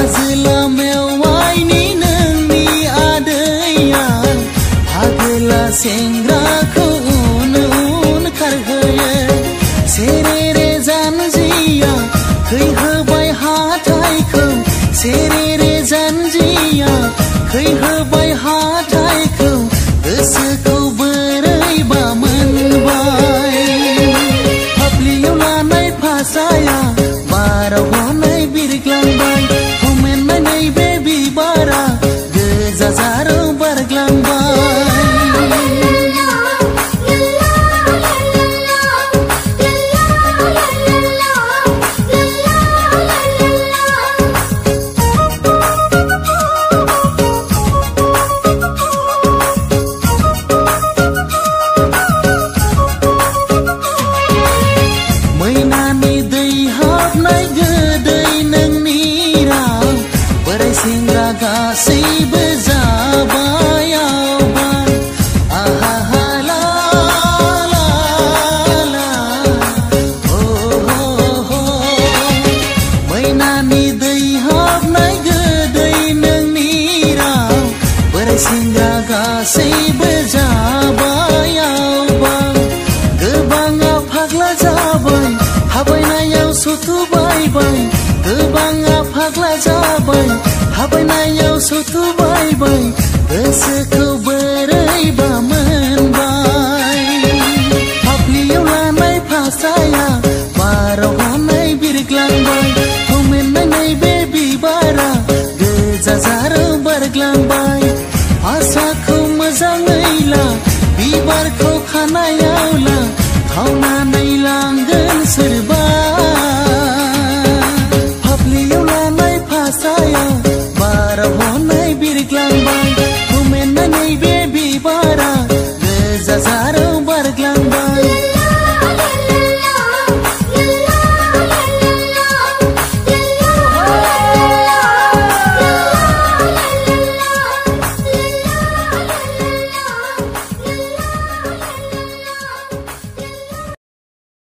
azolla मेवाइनि नोंनि आदैया आगोला सेंग्राखौ उन उन खारहोयो सेरेरे जानजिया खै होबाय हाथायखौ सेरेरे जानजिया खै होबाय हाथायखौ गोसोखौ बोरैबा मोनबाय फाफ्लियाव लानाय फासाया बाराव हनै बिरग्लांबाय हुमेननाय नैबे बिबारा गोजा जाराव बारग्लांबाय मैनानि दै हाबनाय गोदै नोंनि राव बोराय सेंग्रा गासैबो जाबाय आवबाय आहा ला ला ला हो हो मैनानि दै हाबनाय गोदै नोंनि राव बोराय सेंग्रा गासैबो जाबाय आवबाय गोबाङा फाग्ला जाबाय हाबायनायाव सुथुबायबाय गोबाङा फाग्ला जाबाय हाबायनायाव सुथुबायबाय गोसोखौ बोरैबा मोनबाय फाफ्लियाव लानाय फासाया बाराव हनै बिरग्लांबाय हुमेननाय नैबे बिबारा गोजा जाराव बारग्लांबाय फासाखौ मोजाङै ला बिबारखौ खानायाव ला खावनानै लांगोन सोरबा फाफ्लियाव लानाय फासाया